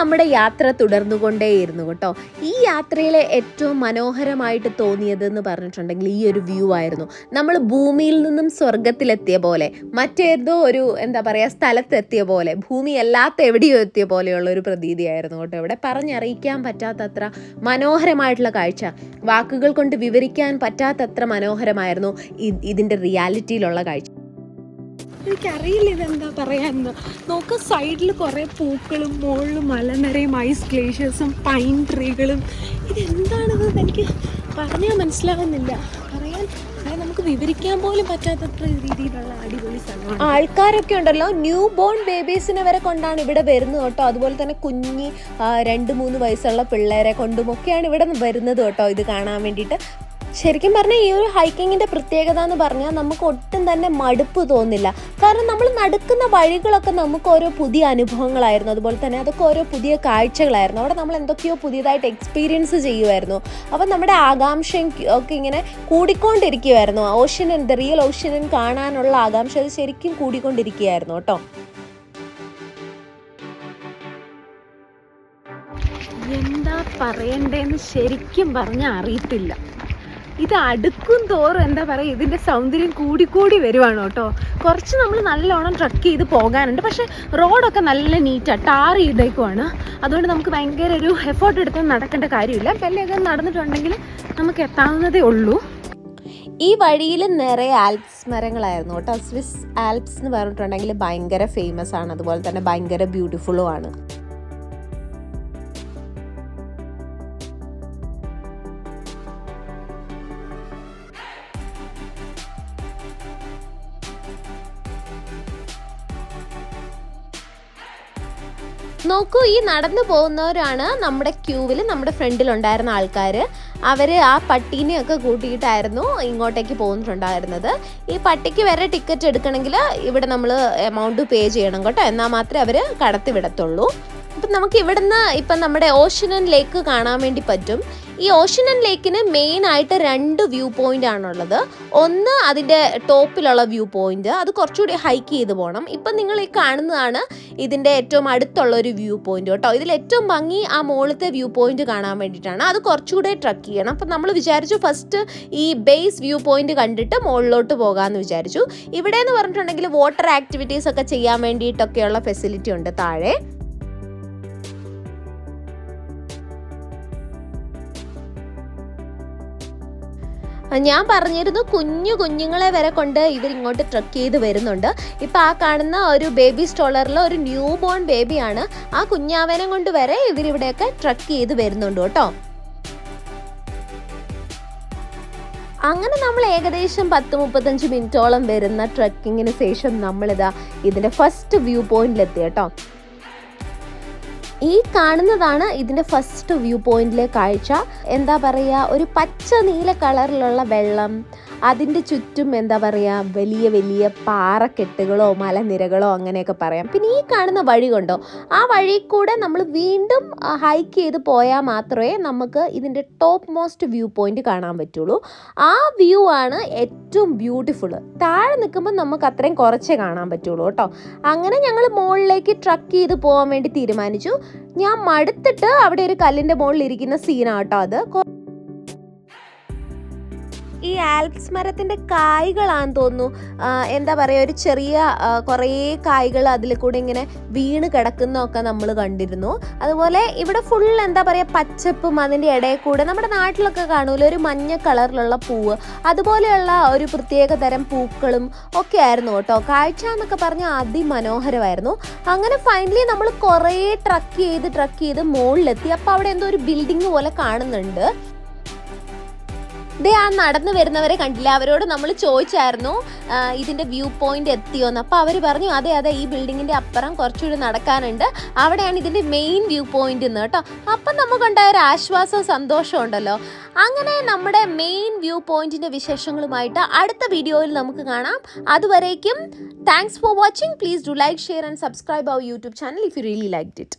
നമ്മുടെ യാത്ര തുടർന്നുകൊണ്ടേയിരുന്നു കേട്ടോ. ഈ യാത്രയിലെ ഏറ്റവും മനോഹരമായിട്ട് തോന്നിയതെന്ന് പറഞ്ഞിട്ടുണ്ടെങ്കിൽ ഈ ഒരു വ്യൂ ആയിരുന്നു. നമ്മൾ ഭൂമിയിൽ നിന്നും സ്വർഗത്തിലെത്തിയ പോലെ, മറ്റേതോ ഒരു എന്താ പറയുക സ്ഥലത്തെത്തിയ പോലെ, ഭൂമി അല്ലാത്ത എവിടെയോ എത്തിയ പോലെയുള്ള ഒരു പ്രതീതിയായിരുന്നു കേട്ടോ. ഇവിടെ പറഞ്ഞറിയിക്കാൻ പറ്റാത്തത്ര മനോഹരമായിട്ടുള്ള കാഴ്ച, വാക്കുകൾ കൊണ്ട് വിവരിക്കാൻ പറ്റാത്തത്ര മനോഹരമായിരുന്നു ഇതിൻ്റെ റിയാലിറ്റിയിലുള്ള കാഴ്ച. എനിക്കറിയില്ല ഇതെന്താ പറയാമെന്ന്. നോക്ക്, സൈഡിൽ കുറേ പൂക്കളും മുകളിൽ മലനിരയും ഐസ് ഗ്ലേഷ്യേഴ്സും പൈൻ ട്രീകളും. ഇതെന്താണെന്ന് എനിക്ക് പറഞ്ഞാൽ മനസ്സിലാവുന്നില്ല. നമുക്ക് വിവരിക്കാൻ പോലും പറ്റാത്തത്ര രീതിയിലുള്ള അടിപൊളി സ്ഥലമാണ്. ആൾക്കാരൊക്കെ ഉണ്ടല്ലോ, ന്യൂ ബോൺ ബേബീസിനെ വരെ കൊണ്ടാണ് ഇവിടെ വരുന്നത് കേട്ടോ. അതുപോലെ തന്നെ കുഞ്ഞി 2-3 വയസ്സുള്ള പിള്ളേരെ കൊണ്ടുമൊക്കെയാണ് ഇവിടെ വരുന്നത് കേട്ടോ ഇത് കാണാൻ വേണ്ടിയിട്ട്. ശരിക്കും പറഞ്ഞാൽ ഈ ഒരു ഹൈക്കിങ്ങിൻ്റെ പ്രത്യേകത എന്ന് പറഞ്ഞാൽ നമുക്ക് ഒട്ടും തന്നെ മടുപ്പ് തോന്നില്ല. കാരണം നമ്മൾ നടക്കുന്ന വഴികളൊക്കെ നമുക്ക് ഓരോ പുതിയ അനുഭവങ്ങളായിരുന്നു. അതുപോലെ തന്നെ അതൊക്കെ ഓരോ പുതിയ കാഴ്ചകളായിരുന്നു. അവിടെ നമ്മൾ എന്തൊക്കെയോ പുതിയതായിട്ട് എക്സ്പീരിയൻസ് ചെയ്യുമായിരുന്നു. അപ്പം നമ്മുടെ ആകാംക്ഷയും ഒക്കെ ഇങ്ങനെ കൂടിക്കൊണ്ടിരിക്കുമായിരുന്നു. ഓഷ്യൻ, ദ റിയൽ ഓഷ്യൻ കാണാനുള്ള ആകാംക്ഷ അത് ശരിക്കും കൂടിക്കൊണ്ടിരിക്കുകയായിരുന്നു കേട്ടോ. എന്താ പറയണ്ടേന്ന് ശരിക്കും പറഞ്ഞാൽ അറിയത്തില്ല. ഇത് അടുക്കും തോറും എന്താ പറയുക, ഇതിൻ്റെ സൗന്ദര്യം കൂടിക്കൂടി വരുവാണ് കേട്ടോ. കുറച്ച് നമ്മൾ നല്ലോണം ട്രക്ക് ചെയ്ത് പോകാനുണ്ട്. പക്ഷേ റോഡൊക്കെ നല്ല നീറ്റാണ്, ടാർ ചെയ്തേക്കുവാണ്. അതുകൊണ്ട് നമുക്ക് ഭയങ്കര ഒരു എഫേർട്ട് എടുത്ത് നടക്കേണ്ട കാര്യമില്ല. പെല്ലയൊക്കെ നടന്നിട്ടുണ്ടെങ്കിൽ നമുക്ക് എത്താവുന്നതേ ഉള്ളൂ. ഈ വഴിയിൽ നിറയെ ആൽപ്സ് മരങ്ങളായിരുന്നു കേട്ടോ. സ്വിസ് ആൽപ്സ് എന്ന് പറഞ്ഞിട്ടുണ്ടെങ്കിൽ ഭയങ്കര ഫേമസ് ആണ്. അതുപോലെ തന്നെ ഭയങ്കര ബ്യൂട്ടിഫുള്ളും ആണ്. നോക്കൂ, ഈ നടന്നു പോകുന്നവരാണ് നമ്മുടെ ക്യൂവിൽ നമ്മുടെ ഫ്രണ്ടിലുണ്ടായിരുന്ന ആൾക്കാർ. അവർ ആ പട്ടീനെയൊക്കെ കൂട്ടിയിട്ടായിരുന്നു ഇങ്ങോട്ടേക്ക് പോകുന്നുണ്ടായിരുന്നത്. ഈ പട്ടിക്ക് വരെ ടിക്കറ്റ് എടുക്കണമെങ്കിൽ ഇവിടെ നമ്മൾ എമൗണ്ട് പേ ചെയ്യണം കേട്ടോ. എന്നാൽ മാത്രമേ അവർ കടത്തി വിടത്തുള്ളൂ. അപ്പം നമുക്ക് ഇവിടുന്ന് ഇപ്പം നമ്മുടെ ഓഷ്യൻ ലേക്ക് കാണാൻ വേണ്ടി പറ്റും. ഈ ഓഷ്യൻ ലേക്കിന് മെയിനായിട്ട് 2 വ്യൂ പോയിൻ്റ് ആണുള്ളത്. ഒന്ന് അതിൻ്റെ ടോപ്പിലുള്ള വ്യൂ പോയിൻ്റ്, അത് കുറച്ചുകൂടി ഹൈക്ക് ചെയ്ത് പോകണം. ഇപ്പം നിങ്ങൾ ഈ കാണുന്നതാണ് ഇതിൻ്റെ ഏറ്റവും അടുത്തുള്ള ഒരു വ്യൂ പോയിൻ്റ് കേട്ടോ. ഇതിൽ ഏറ്റവും ഭംഗി ആ മുകളിലത്തെ വ്യൂ പോയിൻ്റ് കാണാൻ വേണ്ടിയിട്ടാണ്. അത് കുറച്ചുകൂടെ ട്രക്ക് ചെയ്യണം. അപ്പം നമ്മൾ വിചാരിച്ചു ഫസ്റ്റ് ഈ ബേസ് വ്യൂ പോയിൻ്റ് കണ്ടിട്ട് മുകളിലോട്ട് പോകാമെന്ന് വിചാരിച്ചു. ഇവിടെ എന്ന് പറഞ്ഞിട്ടുണ്ടെങ്കിൽ വാട്ടർ ആക്ടിവിറ്റീസ് ഒക്കെ ചെയ്യാൻ വേണ്ടിയിട്ടൊക്കെയുള്ള ഫെസിലിറ്റി ഉണ്ട് താഴെ. ഞാൻ പറഞ്ഞിരുന്നു കുഞ്ഞുങ്ങളെ വരെ കൊണ്ട് ഇവരിങ്ങോട്ട് ട്രക്ക് ചെയ്ത് വരുന്നുണ്ട്. ഇപ്പം ആ കാണുന്ന ഒരു ബേബി സ്റ്റോളറിൽ ഒരു ന്യൂ ബോൺ ബേബിയാണ്. ആ കുഞ്ഞാവനെ കൊണ്ട് വരെ ഇവരിവിടെയൊക്കെ ട്രക്ക് ചെയ്ത് വരുന്നുണ്ട് കേട്ടോ. അങ്ങനെ നമ്മൾ ഏകദേശം 10-35 മിനിറ്റോളം വരുന്ന ട്രക്കിങ്ങിന് ശേഷം നമ്മളിതാ ഇതിൻ്റെ ഫസ്റ്റ് വ്യൂ പോയിന്റിലെത്തി കേട്ടോ. ഈ കാണുന്നതാണ് ഇതിൻ്റെ ഫസ്റ്റ് വ്യൂ പോയിന്റിലെ കാഴ്ച. എന്താ പറയുക, ഒരു പച്ച നീല കളറിലുള്ള വെള്ളം, അതിൻ്റെ ചുറ്റും എന്താ പറയുക വലിയ വലിയ പാറക്കെട്ടുകളോ മലനിരകളോ അങ്ങനെയൊക്കെ പറയാം. പിന്നെ ഈ കാണുന്ന വഴി കൊണ്ടോ, ആ വഴി കൂടെ നമ്മൾ വീണ്ടും ഹൈക്ക് ചെയ്ത് പോയാൽ മാത്രമേ നമുക്ക് ഇതിൻ്റെ ടോപ്പ് മോസ്റ്റ് വ്യൂ പോയിന്റ് കാണാൻ പറ്റുള്ളൂ. ആ വ്യൂ ആണ് ഏറ്റവും ബ്യൂട്ടിഫുൾ. താഴെ നിൽക്കുമ്പോൾ നമുക്ക് അത്രയും കുറച്ചേ കാണാൻ പറ്റുള്ളൂ കേട്ടോ. അങ്ങനെ ഞങ്ങൾ മുകളിലേക്ക് ട്രക്ക് ചെയ്ത് പോകാൻ വേണ്ടി തീരുമാനിച്ചു. ഞാൻ മടുത്തിട്ട് അവിടെ ഒരു കല്ലിൻ്റെ മുകളിൽ ഇരിക്കുന്ന സീനാണ് കേട്ടോ അത്. ഈ ആൽപ്സ് മരത്തിൻ്റെ കായ്കളാണെന്ന് തോന്നുന്നു. എന്താ പറയുക, ഒരു ചെറിയ കുറേ കായ്കൾ അതിൽ കൂടെ ഇങ്ങനെ വീണ് കിടക്കുന്നതൊക്കെ നമ്മൾ കണ്ടിരുന്നു. അതുപോലെ ഇവിടെ ഫുൾ എന്താ പറയുക പച്ചപ്പും അതിൻ്റെ ഇടയിൽ കൂടെ നമ്മുടെ നാട്ടിലൊക്കെ കാണുമല്ലോ ഒരു മഞ്ഞ കളറിലുള്ള പൂവ്, അതുപോലെയുള്ള ഒരു പ്രത്യേക തരം പൂക്കളും ഒക്കെ ആയിരുന്നു കേട്ടോ. കാഴ്ച എന്നൊക്കെ പറഞ്ഞാൽ അതിമനോഹരമായിരുന്നു. അങ്ങനെ ഫൈനലി നമ്മൾ കുറേ ട്രക്ക് ചെയ്ത് മുകളിലെത്തി. അപ്പോൾ അവിടെ എന്തോ ഒരു ബിൽഡിങ് പോലെ കാണുന്നുണ്ട്. ആ നടന്നു വരുന്നവരെ കണ്ടില്ല. അവരോട് നമ്മൾ ചോദിച്ചായിരുന്നു ഇതിൻ്റെ വ്യൂ പോയിന്റ് എത്തിയോന്ന്. അപ്പോൾ അവർ പറഞ്ഞു അതെ ഈ ബിൽഡിങ്ങിൻ്റെ അപ്പുറം കുറച്ചുകൂടി നടക്കാനുണ്ട്, അവിടെയാണ് ഇതിൻ്റെ മെയിൻ വ്യൂ പോയിന്റ് എന്ന് കേട്ടോ. അപ്പം നമുക്കുണ്ടായ ഒരു ആശ്വാസവും സന്തോഷവും ഉണ്ടല്ലോ. അങ്ങനെ നമ്മുടെ മെയിൻ വ്യൂ പോയിന്റിൻ്റെ വിശേഷങ്ങളുമായിട്ട് അടുത്ത വീഡിയോയിൽ നമുക്ക് കാണാം. അതുവരേക്കും thanks for watching. Please do like, share and subscribe our YouTube channel if you really liked it.